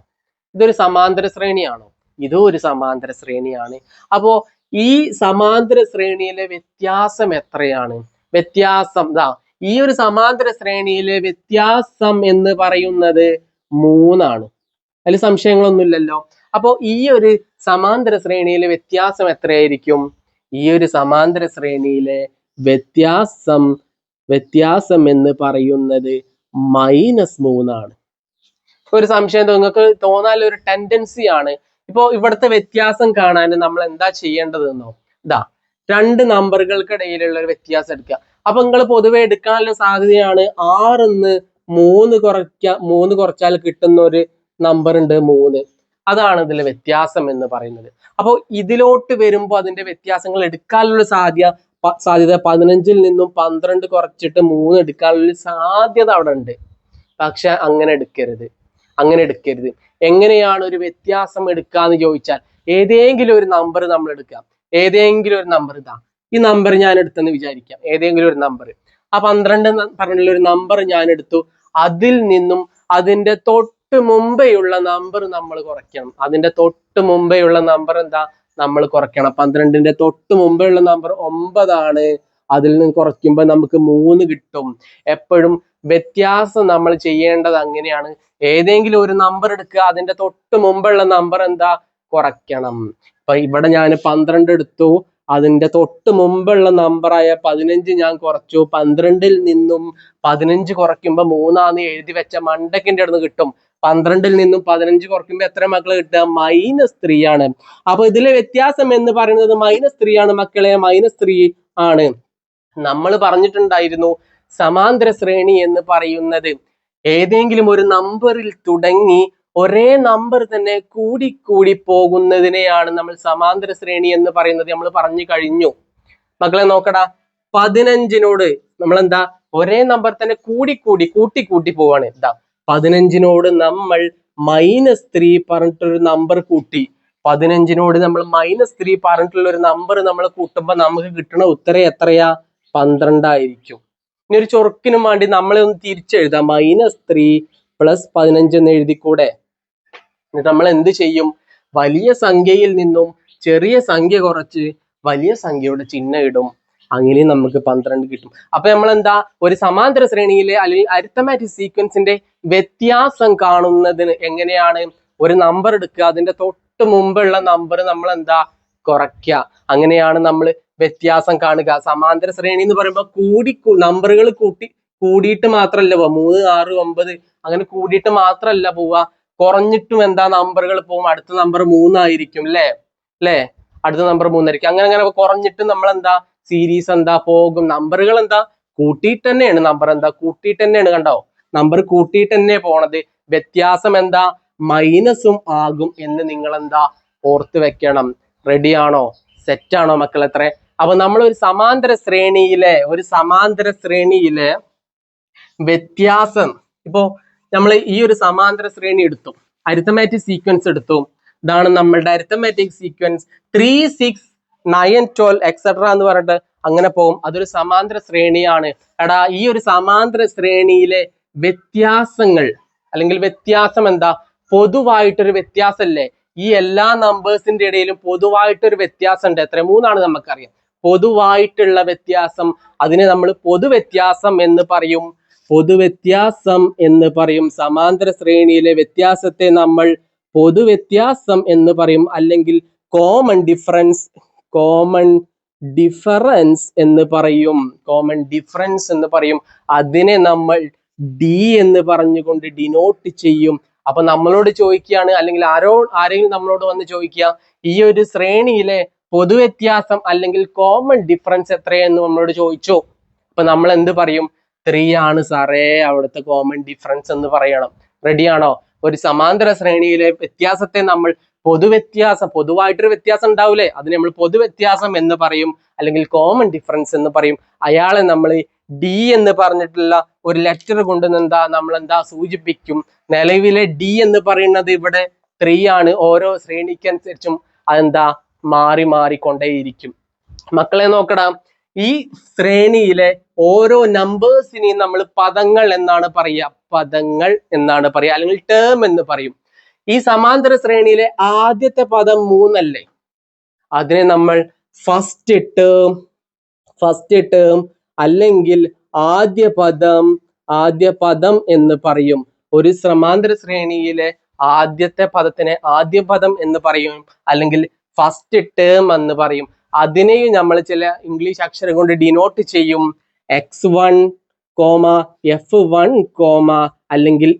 S1: ഇതൊരു സമാന്തര ശ്രേണിയാണോ? ഇതും ഒരു സമാന്തര ശ്രേണിയാണ്. അപ്പോ ഈ സമാന്തര ശ്രേണിയിലെ വ്യത്യാസം എത്രയാണ്? വ്യത്യാസം ഈ ഒരു സമാന്തര ശ്രേണിയിലെ വ്യത്യാസം എന്ന് പറയുന്നത് 3 ആണ്. അതിൽ സംശയങ്ങളൊന്നുമില്ലല്ലോ. അപ്പോ ഈ ഒരു സമാന്തര ശ്രേണിയിലെ വ്യത്യാസം എത്രയായിരിക്കും? ഈ ഒരു സമാന്തര ശ്രേണിയിലെ വ്യത്യാസം എന്ന് പറയുന്നത് -3 ആണ്. ഒരു സംശയം നിങ്ങൾക്ക് തോന്നാൻ ഒരു ടെൻഡൻസി ആണ്. ഇപ്പോ ഇവിടുത്തെ വ്യത്യാസം കാണാൻ നമ്മൾ എന്താ ചെയ്യേണ്ടതെന്നോ? രണ്ട് നമ്പറുകൾക്കിടയിലുള്ള ഒരു വ്യത്യാസം എടുക്കുക. അപ്പൊ നിങ്ങൾ പൊതുവെ എടുക്കാനുള്ള സാധ്യതയാണ് 6-ന്ന് 3 കുറച്ചാൽ കിട്ടുന്ന ഒരു നമ്പർ ഉണ്ട് 3. അതാണ് ഇതിലെ വ്യത്യാസം എന്ന് പറയുന്നത്. അപ്പോൾ ഇതിലോട്ട് വരുമ്പോൾ അതിന്റെ വ്യത്യാസങ്ങൾ എടുക്കാനുള്ള സാധ്യത 15-ൽ നിന്നും 12 കുറച്ചിട്ട് 3 എടുക്കാനുള്ള സാധ്യത അവിടെ ഉണ്ട്. പക്ഷെ അങ്ങനെ എടുക്കരുത്. എങ്ങനെയാണ് ഒരു വ്യത്യാസം എടുക്കാന്ന് ചോദിച്ചാൽ, ഏതെങ്കിലും ഒരു നമ്പർ നമ്മൾ എടുക്കാം. ഏതെങ്കിലും ഒരു നമ്പർ ഈ നമ്പർ ഞാൻ എടുത്തെന്ന് വിചാരിക്കാം. ഏതെങ്കിലും ഒരു നമ്പർ, ആ 12 പറഞ്ഞുള്ള ഒരു നമ്പർ ഞാൻ എടുത്തു. അതിൽ നിന്നും അതിന്റെ തൊട്ട് മുമ്പെയുള്ള നമ്പർ നമ്മൾ കുറയ്ക്കണം. അതിന്റെ തൊട്ട് മുമ്പെയുള്ള നമ്പർ എന്താ? നമ്മൾ കുറയ്ക്കണം. 12-ന്റെ തൊട്ട് മുമ്പെയുള്ള നമ്പർ 9 ആണ്. അതിൽ നിന്ന് കുറയ്ക്കുമ്പോൾ നമുക്ക് 3 കിട്ടും. എപ്പോഴും വ്യത്യാസം നമ്മൾ ചെയ്യേണ്ടത് അങ്ങനെയാണ്. ഏതെങ്കിലും ഒരു നമ്പർ എടുക്കുക, അതിന്റെ തൊട്ട് മുമ്പുള്ള നമ്പർ എന്താ? കുറയ്ക്കണം. അപ്പൊ ഇവിടെ ഞാൻ 12 എടുത്തു, അതിന്റെ തൊട്ട് മുമ്പുള്ള നമ്പറായ 15 ഞാൻ കുറച്ചു. 12-ൽ നിന്നും 15 കുറയ്ക്കുമ്പോൾ 3 എഴുതി വെച്ച മണ്ടക്കിന്റെ അടുത്ത് കിട്ടും. 12-ൽ നിന്നും 15 കുറയ്ക്കുമ്പോൾ എത്ര മക്കളെ കിട്ടുക? -3 ആണ്. അപ്പൊ ഇതിലെ വ്യത്യാസം എന്ന് പറയുന്നത് -3 ആണ് മക്കളെ. -3 ആണ്. നമ്മൾ പറഞ്ഞിട്ടുണ്ടായിരുന്നു, സമാന്തര ശ്രേണി എന്ന് പറയുന്നത് ഏതെങ്കിലും ഒരു നമ്പറിൽ തുടങ്ങി ഒരേ നമ്പർ തന്നെ കൂടി പോകുന്നതിനെയാണ് നമ്മൾ സമാന്തര ശ്രേണി എന്ന് പറയുന്നത്. നമ്മൾ പറഞ്ഞു കഴിഞ്ഞു മക്കളെ. നോക്കടാ, 15-നോട് നമ്മൾ എന്താ ഒരേ നമ്പർ തന്നെ കൂട്ടി പോവാണ്. 15-നോട് നമ്മൾ -3 പറഞ്ഞിട്ടൊരു നമ്പർ കൂട്ടി. 15-നോട് നമ്മൾ -3 പറഞ്ഞിട്ടുള്ള ഒരു നമ്പർ നമ്മൾ കൂട്ടുമ്പോൾ നമുക്ക് കിട്ടുന്ന ഉത്തരം എത്രയാ? 12 ആയിരിക്കും. ഇനി ഒരു ചൊറുക്കിനും വേണ്ടി നമ്മളെ ഒന്ന് തിരിച്ചെഴുതാം. -3 + 15 എന്ന് എഴുതിക്കൂടെ? എന്നിട്ട് നമ്മൾ എന്ത് ചെയ്യും? വലിയ സംഖ്യയിൽ നിന്നും ചെറിയ സംഖ്യ കുറച്ച് വലിയ സംഖ്യയുടെ ചിഹ്നം ഇടും. അങ്ങനെ നമുക്ക് 12 കിട്ടും. അപ്പൊ നമ്മൾ എന്താ ഒരു സമാന്തര ശ്രേണിയിലെ അല്ലെങ്കിൽ അരിത്തമാറ്റിക് സീക്വൻസിന്റെ വ്യത്യാസം കാണുന്നതിന് എങ്ങനെയാണ്? ഒരു നമ്പർ എടുക്കുക, അതിന്റെ തൊട്ട് മുമ്പുള്ള നമ്പർ നമ്മൾ എന്താ കുറയ്ക്കുക. അങ്ങനെയാണ് നമ്മൾ വ്യത്യാസം കാണുക. സമാന്തര ശ്രേണി എന്ന് പറയുമ്പോൾ നമ്പറുകൾ കൂടിയിട്ട് മാത്രമല്ല പോവുക. 3, 6, 9 അങ്ങനെ കൂടിയിട്ട് മാത്രമല്ല പോവുക. കുറഞ്ഞിട്ടും എന്താ നമ്പറുകൾ പോകും. അടുത്ത നമ്പർ 3 ആയിരിക്കും. അല്ലേ? അടുത്ത നമ്പർ 3 ആയിരിക്കും. അങ്ങനെ കുറഞ്ഞിട്ട് നമ്മൾ എന്താ സീരീസ് എന്താ പോകും. നമ്പറുകൾ എന്താ കൂട്ടിയിട്ട് തന്നെയാണ്. കൂട്ടിയിട്ട് തന്നെയാണ്. കണ്ടോ? നമ്പർ കൂട്ടിയിട്ട് തന്നെ പോണത്. വ്യത്യാസം എന്താ? മൈനസും ആകും എന്ന് നിങ്ങൾ എന്താ ഓർത്ത് വെക്കണം. റെഡിയാണോ? സെറ്റാണോ മക്കൾ? എത്ര? അപ്പൊ നമ്മൾ ഒരു സമാന്തര ശ്രേണിയിലെ വ്യത്യാസം, ഇപ്പോ നമ്മൾ ഈ ഒരു സമാന്തര ശ്രേണി എടുത്തു, അരിത്തമാറ്റിക് സീക്വൻസ് എടുത്തു. ഇതാണ് നമ്മളുടെ അരിത്തമാറ്റിക് സീക്വൻസ് 3, 6, 9, 12 എക്സെട്ര എന്ന് പറഞ്ഞിട്ട് അങ്ങനെ പോകും. അതൊരു സമാന്തര ശ്രേണിയാണ്. എടാ ഈ ഒരു സമാന്തര ശ്രേണിയിലെ വ്യത്യാസങ്ങൾ അല്ലെങ്കിൽ വ്യത്യാസം എന്താ? പൊതുവായിട്ടൊരു വ്യത്യാസമല്ലേ? ഈ എല്ലാ നമ്പേഴ്സിന്റെ ഇടയിലും പൊതുവായിട്ടൊരു വ്യത്യാസം ഉണ്ട്. എത്ര? 3 നമുക്കറിയാം. പൊതുവായിട്ടുള്ള വ്യത്യാസം, അതിനെ നമ്മൾ പൊതുവ്യത്യാസം എന്ന് പറയും. പൊതുവ്യത്യാസം എന്ന് പറയും. സമാന്തര ശ്രേണിയിലെ വ്യത്യാസത്തെ നമ്മൾ പൊതുവ്യത്യാസം എന്ന് പറയും, അല്ലെങ്കിൽ കോമൺ ഡിഫറൻസ് എന്ന് പറയും. കോമൺ ഡിഫറൻസ് എന്ന് പറയും. അതിനെ നമ്മൾ ഡി എന്ന് പറഞ്ഞുകൊണ്ട് ഡിനോട്ട് ചെയ്യും. അപ്പൊ നമ്മളോട് ചോദിക്കുകയാണ്, അല്ലെങ്കിൽ ആരെങ്കിലും നമ്മളോട് വന്ന് ചോദിക്കുക, ഈ ഒരു ശ്രേണിയിലെ പൊതുവ്യത്യാസം അല്ലെങ്കിൽ കോമൺ ഡിഫറൻസ് എത്രയെന്ന് നമ്മളോട് ചോദിച്ചു. അപ്പൊ നമ്മൾ എന്ത് പറയും? 3 ആണ് സാറേ അവിടുത്തെ കോമൺ ഡിഫറൻസ് എന്ന് പറയണം. റെഡിയാണോ? ഒരു സമാന്തര ശ്രേണിയിലെ വ്യത്യാസത്തെ നമ്മൾ പൊതുവായിട്ടൊരു വ്യത്യാസം ഉണ്ടാവൂലേ, അതിനെ നമ്മൾ പൊതുവ്യത്യാസം എന്ന് പറയും, അല്ലെങ്കിൽ കോമൺ ഡിഫറൻസ് എന്ന് പറയും. അയാളെ നമ്മൾ ഡി എന്ന് പറഞ്ഞിട്ടുള്ള ഒരു ലെറ്റർ കൊണ്ട് നമ്മൾ എന്താ സൂചിപ്പിക്കും? നിലവിലെ ഡി എന്ന് പറയുന്നത് ഇവിടെ 3 ആണ്. ഓരോ ശ്രേണിക്കനുസരിച്ചും അതെന്താ മാറിക്കൊണ്ടേയിരിക്കും. മക്കളെ നോക്കടാ, ഈ ശ്രേണിയിലെ ഓരോ നമ്പേഴ്സിനെയും നമ്മൾ പദങ്ങൾ എന്നാണ് പറയുക. പദങ്ങൾ എന്നാണ് പറയുക, അല്ലെങ്കിൽ ടേം എന്ന് പറയും. ഈ സമാന്തര ശ്രേണിയിലെ ആദ്യത്തെ പദം 3 അല്ലേ, അതിനെ നമ്മൾ ഫസ്റ്റ് ടേം അല്ലെങ്കിൽ ആദ്യ പദം എന്ന് പറയും. ഒരു സമാന്തര ശ്രേണിയിലെ ആദ്യത്തെ പദത്തിനെ ആദ്യ പദം എന്ന് പറയും, അല്ലെങ്കിൽ ഫസ്റ്റ് ടേം എന്ന് പറയും. അതിനെയും നമ്മൾ ചില ഇംഗ്ലീഷ് അക്ഷരം കൊണ്ട് ഡിനോട്ട് ചെയ്യും. x1, f1, അല്ലെങ്കിൽ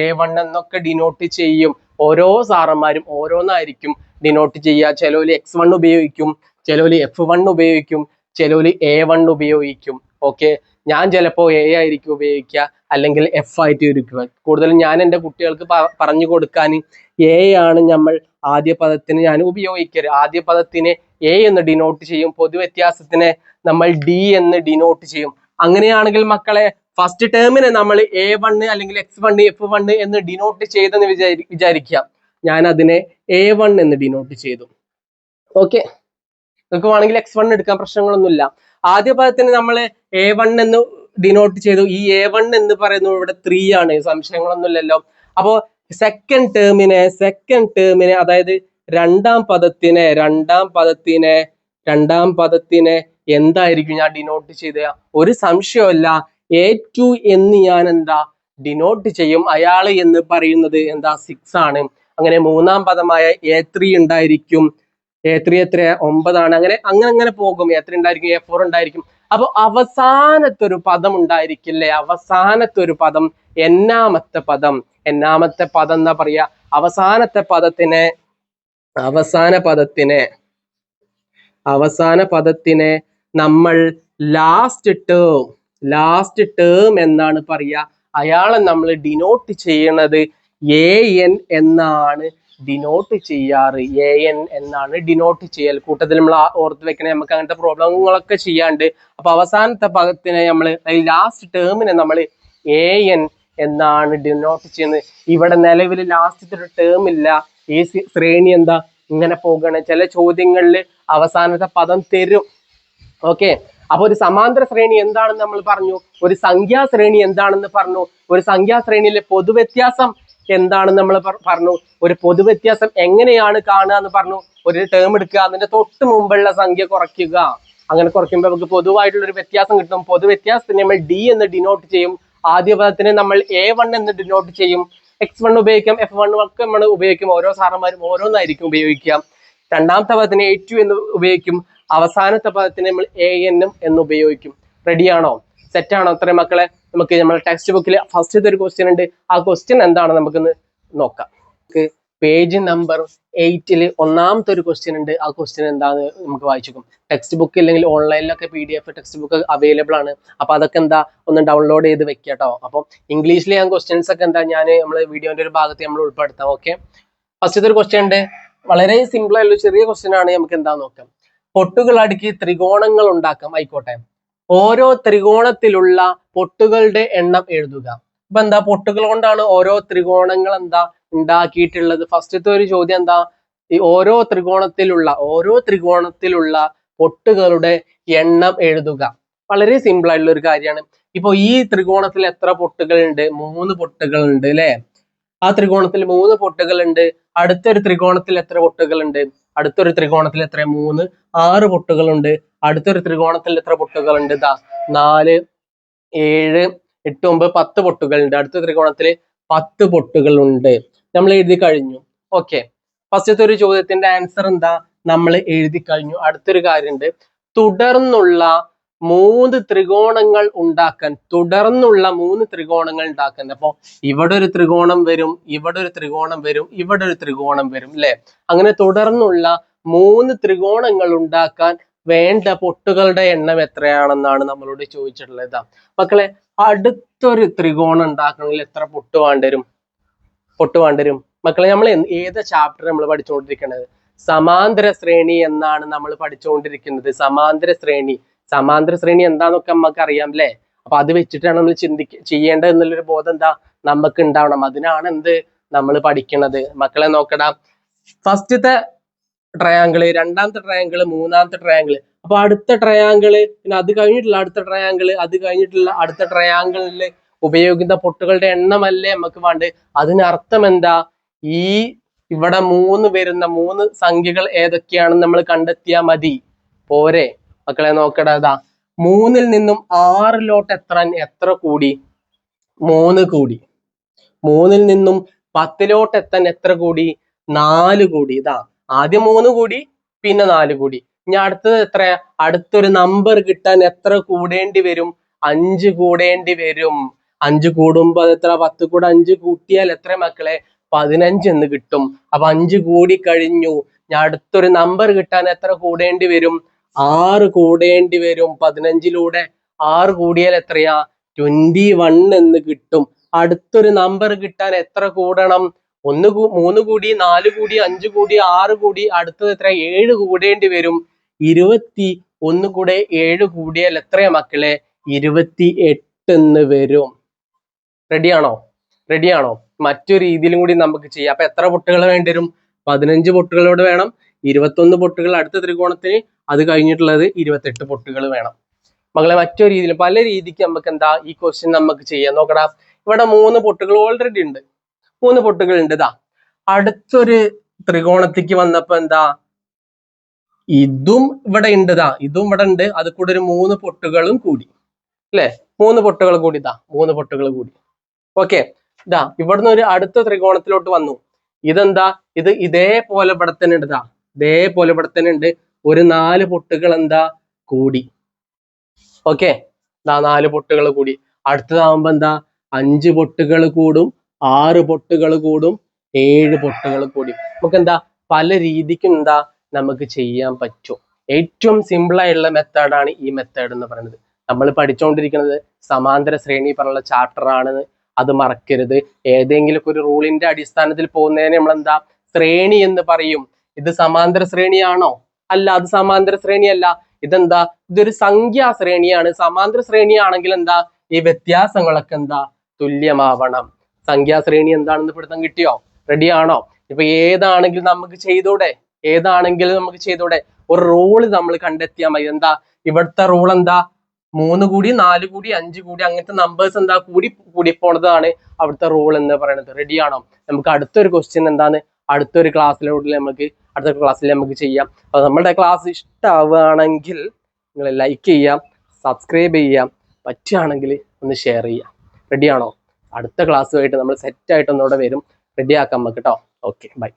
S1: a1 എന്നൊക്കെ ഡിനോട്ട് ചെയ്യും. ഓരോ സാറന്മാരും ഓരോന്നായിരിക്കും ഡിനോട്ട് ചെയ്യുക. ചിലവര് x1 ഉപയോഗിക്കും, ചിലവര് f1 ഉപയോഗിക്കും, ചിലവര് a1 ഉപയോഗിക്കും. ഓക്കെ, ഞാൻ ചിലപ്പോ a ആയിരിക്കും ഉപയോഗിക്കുക, അല്ലെങ്കിൽ f ആയിട്ട് ഇരിക്കുക. കൂടുതലും ഞാൻ എൻ്റെ കുട്ടികൾക്ക് പറഞ്ഞു കൊടുക്കാൻ a ആണ് നമ്മൾ ആദ്യ പദത്തിന് ഞാൻ ഉപയോഗിക്കരുത്. ആദ്യ പദത്തിനെ a എന്ന് ഡിനോട്ട് ചെയ്യും, പൊതുവ്യത്യാസത്തിനെ നമ്മൾ d എന്ന് ഡിനോട്ട് ചെയ്യും. അങ്ങനെയാണെങ്കിൽ മക്കളെ ഫസ്റ്റ് ടേമിനെ നമ്മൾ a1 അല്ലെങ്കിൽ x1, f1 എന്ന് ഡിനോട്ട് ചെയ്തെന്ന് വിചാരിക്കുക. ഞാൻ അതിനെ a1 എന്ന് ഡിനോട്ട് ചെയ്തു. ഓക്കെ, നിങ്ങൾക്ക് വേണമെങ്കിൽ x1 എടുക്കാൻ പ്രശ്നങ്ങളൊന്നുമില്ല. ആദ്യ പദത്തിന് നമ്മൾ a1 എന്ന് ഡിനോട്ട് ചെയ്തു. ഈ a1 എന്ന് പറയുന്നത് ഇവിടെ 3 ആണ്, സംശയങ്ങളൊന്നുമില്ലല്ലോ. അപ്പോ സെക്കൻഡ് ടേമിനെ അതായത് രണ്ടാം പദത്തിനെ എന്തായിരിക്കും ഞാൻ ഡിനോട്ട് ചെയ്ത? ഒരു സംശയമല്ല, a2 എന്ന് ഞാൻ എന്താ ഡിനോട്ട് ചെയ്യും. അയാള് എന്ന് പറയുന്നത് എന്താ 6 ആണ്. അങ്ങനെ മൂന്നാം പദമായ a3 ഉണ്ടായിരിക്കും. a3 എത്ര? 9 ആണ്. അങ്ങനെ പോകും. a3 ഉണ്ടായിരിക്കും, a4 ഉണ്ടായിരിക്കും. അപ്പൊ അവസാനത്തെ ഒരു പദം ഉണ്ടായിരിക്കില്ലേ? അവസാനത്തെ ഒരു പദം, എന്നാമത്തെ പദം എന്നാ പറയാ? അവസാന പദത്തിനെ നമ്മൾ ലാസ്റ്റ് ടേം എന്നാണ് പറയാ. അയാളെ നമ്മൾ ഡിനോട്ട് ചെയ്യണത് an എന്നാണ് ഡിനോട്ട് ചെയ്യാറ്. an എന്നാണ് ഡിനോട്ട് ചെയ്യൽ. കൂട്ടത്തിൽ നമ്മൾ ഓർത്ത് വെക്കണേ, നമുക്ക് അങ്ങനത്തെ പ്രോബ്ലങ്ങളൊക്കെ ചെയ്യാണ്ട്. അപ്പൊ അവസാനത്തെ പദത്തിനെ നമ്മൾ, ലാസ്റ്റ് ടേമിനെ നമ്മൾ an എന്നാണ് ഡിനോട്ട് ചെയ്യുന്നത്. ഇവിടെ നിലവിൽ ലാസ്റ്റത്തെ ഒരു ടേം ഇല്ല. ഈ ശ്രേണി എന്താ ഇങ്ങനെ പോകണേ. ചില ചോദ്യങ്ങളിൽ അവസാനത്തെ പദം തരും. ഓക്കെ, അപ്പൊ ഒരു സമാന്തര ശ്രേണി എന്താണെന്ന് നമ്മൾ പറഞ്ഞു, ഒരു സംഖ്യാശ്രേണി എന്താണെന്ന് പറഞ്ഞു, ഒരു സംഖ്യാശ്രേണിയിലെ പൊതുവ്യത്യാസം എന്താണെന്ന് നമ്മൾ പറഞ്ഞു, ഒരു പൊതുവ്യത്യാസം എങ്ങനെയാണ് കാണുക എന്ന് പറഞ്ഞു. ഒരു ടേം എടുക്കുക, അതിന്റെ തൊട്ട് മുമ്പുള്ള സംഖ്യ കുറയ്ക്കുക. അങ്ങനെ കുറയ്ക്കുമ്പോൾ നമുക്ക് പൊതുവായിട്ടുള്ള ഒരു വ്യത്യാസം കിട്ടും. പൊതുവ്യത്യാസത്തിനെ നമ്മൾ d എന്ന് ഡിനോട്ട് ചെയ്യും. ആദ്യ പദത്തിനെ നമ്മൾ a1 എന്ന് ഡിനോട്ട് ചെയ്യും. x1 ഉപയോഗിക്കാം, f1 ഒക്കെ നമ്മൾ ഉപയോഗിക്കും. ഓരോ സാറന്മാരും ഓരോന്നായിരിക്കും ഉപയോഗിക്കുക. രണ്ടാമത്തെ പദത്തിന് a2 എന്ന് ഉപയോഗിക്കും. അവസാനത്തെ പദത്തിന് നമ്മൾ an എന്ന് ഉപയോഗിക്കും. റെഡിയാണോ? സെറ്റാണോ? അത്രയും മക്കളെ, നമുക്ക് നമ്മുടെ ടെക്സ്റ്റ് ബുക്കിൽ ഫസ്റ്റത്തെ ഒരു ക്വസ്റ്റ്യൻ ഉണ്ട്. ആ ക്വസ്റ്റ്യൻ എന്താണ് നമുക്കൊന്ന് നോക്കാം. പേജ് നമ്പർ 8 ഒന്നാമത്തെ ഒരു ക്വസ്റ്റ്യൻ ഉണ്ട്. ആ ക്വസ്റ്റ്യൻ എന്താന്ന് നമുക്ക് വായിച്ചു. ടെക്സ്റ്റ് ബുക്ക് അല്ലെങ്കിൽ ഓൺലൈനിലൊക്കെ PDF ടെക്സ്റ്റ് ബുക്ക് അവൈലബിൾ ആണ്. അപ്പൊ അതൊക്കെ എന്താ ഒന്ന് ഡൗൺലോഡ് ചെയ്ത് വെക്കട്ടോ. അപ്പം ഇംഗ്ലീഷിൽ ഞാൻ ക്വസ്റ്റ്യൻസ് ഒക്കെ എന്താ ഞാൻ നമ്മള് വീഡിയോന്റെ ഒരു ഭാഗത്ത് നമ്മൾ ഉൾപ്പെടുത്താം. ഓക്കെ, ഫസ്റ്റത്തെ ഒരു ക്വസ്റ്റ്യൻ ഉണ്ട്. വളരെ സിമ്പിൾ ആയിട്ടുള്ള ചെറിയ ക്വസ്റ്റ്യൻ ആണ്. നമുക്ക് എന്താ നോക്കാം. പൊട്ടുകൾ അടുക്കി ത്രികോണങ്ങൾ ഉണ്ടാക്കാം. ആയിക്കോട്ടെ, ഓരോ ത്രികോണത്തിലുള്ള പൊട്ടുകളുടെ എണ്ണം എഴുതുക. ഇപ്പൊ എന്താ പൊട്ടുകൾ കൊണ്ടാണ് ഓരോ ത്രികോണങ്ങൾ എന്താ ഉണ്ടാക്കിയിട്ടുള്ളത്. ഫസ്റ്റത്തെ ഒരു ചോദ്യം എന്താ, ഈ ഓരോ ത്രികോണത്തിലുള്ള പൊട്ടുകളുടെ എണ്ണം എഴുതുക. വളരെ സിമ്പിൾ ആയിട്ടുള്ള ഒരു കാര്യമാണ്. ഇപ്പൊ ഈ ത്രികോണത്തിൽ എത്ര പൊട്ടുകളുണ്ട്? 3 പൊട്ടുകളുണ്ട് അല്ലെ? ആ ത്രികോണത്തിൽ 3 പൊട്ടുകളുണ്ട്. അടുത്തൊരു ത്രികോണത്തിൽ എത്ര പൊട്ടുകളുണ്ട്? അടുത്തൊരു ത്രികോണത്തിൽ എത്ര? 3, 6 പൊട്ടുകളുണ്ട്. അടുത്തൊരു ത്രികോണത്തിൽ എത്ര പൊട്ടുകളുണ്ട്? 4, 7, 8, 9, 10 പൊട്ടുകളുണ്ട്. അടുത്ത ത്രികോണത്തിൽ 10 പൊട്ടുകളുണ്ട്. നമ്മൾ എഴുതി കഴിഞ്ഞു. ഓക്കെ, ഫസ്റ്റത്തെ ഒരു ചോദ്യത്തിന്റെ ആൻസർ എന്താ? നമ്മൾ എഴുതി കഴിഞ്ഞു. അടുത്തൊരു കാര്യമുണ്ട്, തുടർന്നുള്ള 3 ത്രികോണങ്ങൾ ഉണ്ടാക്കാൻ. അപ്പൊ ഇവിടെ ഒരു ത്രികോണം വരും, ഇവിടെ ഒരു ത്രികോണം വരും, ഇവിടെ ഒരു ത്രികോണം വരും അല്ലെ? അങ്ങനെ തുടർന്നുള്ള 3 ത്രികോണങ്ങൾ ഉണ്ടാക്കാൻ വേണ്ട പൊട്ടുകളുടെ എണ്ണം എത്രയാണെന്നാണ് നമ്മളോട് ചോദിച്ചിട്ടുള്ളത്. മക്കളെ, അടുത്തൊരു ത്രികോണം ഉണ്ടാക്കണമെങ്കിൽ എത്ര പൊട്ട് വേണ്ടരും? മക്കളെ, നമ്മൾ ഏത് ചാപ്റ്റർ നമ്മൾ പഠിച്ചുകൊണ്ടിരിക്കുന്നത്? സമാന്തര ശ്രേണി എന്നാണ് നമ്മൾ പഠിച്ചുകൊണ്ടിരിക്കുന്നത്. സമാന്തര ശ്രേണി എന്താന്നൊക്കെ നമുക്ക് അറിയാം അല്ലെ? അപ്പൊ അത് വെച്ചിട്ടാണ് നമ്മൾ ചെയ്യേണ്ടത് എന്നുള്ളൊരു ബോധം എന്താ നമുക്ക് ഉണ്ടാവണം. അതിനാണ് എന്ത് നമ്മൾ പഠിക്കുന്നത്. മക്കളെ നോക്കടാ, ഫസ്റ്റത്തെ ട്രയാങ്കിള്, രണ്ടാമത്തെ ട്രയാങ്കിള്, മൂന്നാമത്തെ ട്രയാങ്കിള്. അപ്പൊ അടുത്ത ട്രയാങ്കിള്, പിന്നെ അത് കഴിഞ്ഞിട്ടുള്ള അടുത്ത ട്രയാങ്കിള്, അത് കഴിഞ്ഞിട്ടുള്ള അടുത്ത ട്രയാങ്കിളില് ഉപയോഗിക്കുന്ന പൊട്ടുകളുടെ എണ്ണമല്ലേ നമുക്ക് വേണ്ടത്. അതിനർത്ഥം എന്താ? ഈ ഇവിടെ 3 വരുന്ന 3 സംഖ്യകൾ ഏതൊക്കെയാണെന്ന് നമ്മൾ കണ്ടെത്തിയാൽ മതി. പോരെ മക്കളെ? നോക്കടാ, 3ൽ നിന്നും 6ലോട്ട് എത്ര കൂടി? 3 കൂടി. 3ൽ നിന്നും 10ലോട്ട് എത്താൻ എത്ര കൂടി? 4 കൂടി. ആദ്യം 3 കൂടി, പിന്നെ 4 കൂടി. ഇനി അടുത്തത് എത്ര? അടുത്തൊരു നമ്പർ കിട്ടാൻ എത്ര കൂടേണ്ടി വരും? 5 കൂടേണ്ടി വരും. 5 കൂടുമ്പോ അത് എത്ര? 10 കൂടെ 5 കൂട്ടിയാൽ എത്ര മക്കളെ? 15 എന്ന് കിട്ടും. അപ്പൊ 5 കൂടി കഴിഞ്ഞു. ഞാൻ അടുത്തൊരു നമ്പർ കിട്ടാൻ എത്ര കൂടേണ്ടി വരും? 6 കൂടേണ്ടി വരും. 15ലൂടെ 6 കൂടിയാൽ എത്രയാ? 21 എന്ന് കിട്ടും. അടുത്തൊരു നമ്പർ കിട്ടാൻ എത്ര കൂടണം? 3 കൂടി, 4 കൂടി, 5 കൂടി, 6 കൂടി, അടുത്തത് എത്ര? 7 കൂടേണ്ടി വരും. 21 കൂടെ 7 കൂടിയാൽ എത്രയാ മക്കളെ? 28 എന്ന് വരും. റെഡിയാണോ? മറ്റൊരു രീതിയിലും കൂടി നമുക്ക് ചെയ്യാം. അപ്പൊ എത്ര പൊട്ടുകൾ വേണ്ടി വരും? 15 പൊട്ടുകളോട് വേണം. 21 പൊട്ടുകൾ അടുത്ത ത്രികോണത്തിന്, അത് കഴിഞ്ഞിട്ടുള്ളത് 28 പൊട്ടുകൾ വേണം. മക്കളെ, മറ്റൊരു രീതിയിൽ, പല രീതിക്ക് നമുക്ക് എന്താ ഈ ക്വസ്റ്റ്യൻ നമുക്ക് ചെയ്യാം. നോക്കടാ, ഇവിടെ 3 പൊട്ടുകൾ ഓൾറെഡി ഉണ്ട്. 3 പൊട്ടുകൾ ഉണ്ട്. അടുത്തൊരു ത്രികോണത്തിക്ക് വന്നപ്പോ എന്താ? ഇതും ഇവിടെ ഉണ്ട്. ഇതും ഇവിടെ ഉണ്ട്. അത് കൂടെ ഒരു 3 പൊട്ടുകളും കൂടി അല്ലെ? 3 പൊട്ടുകൾ കൂടി. 3 പൊട്ടുകൾ കൂടി. ഓക്കെ, ഇവിടുന്ന് ഒരു അടുത്ത ത്രികോണത്തിലോട്ട് വന്നു. ഇതെന്താ? ഇത് ഇതേപോലെ ഇവിടെ തന്നെ ഉണ്ട്. ഇതേപോലെ ഇവിടെ തന്നെ ഉണ്ട്. ഒരു 4 പൊട്ടുകൾ എന്താ കൂടി. ഓക്കെ, 4 പൊട്ടുകൾ കൂടി. അടുത്തതാവുമ്പോ എന്താ? 5 പൊട്ടുകൾ കൂടും, 6 പൊട്ടുകൾ കൂടും, 7 പൊട്ടുകൾ കൂടി. നമുക്ക് എന്താ പല രീതിക്കും എന്താ നമുക്ക് ചെയ്യാൻ പറ്റും. ഏറ്റവും സിമ്പിൾ ആയിട്ടുള്ള മെത്തേഡാണ് ഈ മെത്തേഡ് എന്ന് പറയുന്നത്. നമ്മൾ പഠിച്ചുകൊണ്ടിരിക്കുന്നത് സമാന്തര ശ്രേണി പറഞ്ഞുള്ള ചാപ്റ്റർ ആണ്. അത് മറക്കരുത്. ഏതെങ്കിലും ഒരു റൂളിന്റെ അടിസ്ഥാനത്തിൽ പോകുന്നതിന് നമ്മൾ എന്താ ശ്രേണി എന്ന് പറയും. ഇത് സമാന്തര ശ്രേണിയാണോ? അല്ല, അത് സമാന്തര ശ്രേണിയല്ല. ഇതെന്താ? ഇതൊരു സംഖ്യാ ശ്രേണിയാണ്. സമാന്തര ശ്രേണിയാണെങ്കിൽ എന്താ? ഈ വ്യത്യാസങ്ങളൊക്കെ എന്താ തുല്യമാവണം. സംഖ്യാശ്രേണി എന്താണെന്ന് പിടുത്തം കിട്ടിയോ? റെഡിയാണോ? ഇപ്പൊ ഏതാണെങ്കിലും നമുക്ക് ചെയ്തൂടെ? ഒരു റൂള് നമ്മൾ കണ്ടെത്തിയാൽ മതി. എന്താ ഇവിടുത്തെ റൂൾ? എന്താ? 3 കൂടി, 4 കൂടി, 5 കൂടി, അങ്ങനത്തെ നമ്പേഴ്സ് എന്താ കൂടി പോണതാണ് അവിടുത്തെ റൂൾ എന്ന് പറയുന്നത്. റെഡിയാണോ? നമുക്ക് അടുത്തൊരു ക്വസ്റ്റ്യൻ എന്താണ് അടുത്ത ക്ലാസ്സിൽ നമുക്ക് ചെയ്യാം. അപ്പൊ നമ്മുടെ ക്ലാസ് ഇഷ്ടമാവുകയാണെങ്കിൽ നിങ്ങൾ ലൈക്ക് ചെയ്യാം, സബ്സ്ക്രൈബ് ചെയ്യാം, പറ്റുകയാണെങ്കിൽ ഒന്ന് ഷെയർ ചെയ്യാം. റെഡിയാണോ? അടുത്ത ക്ലാസ്സുമായിട്ട് നമ്മൾ സെറ്റ് ആയിട്ട് ഒന്നുകൂടെ വരും. റെഡിയാക്കാം നമുക്ക് കേട്ടോ. Okay, by.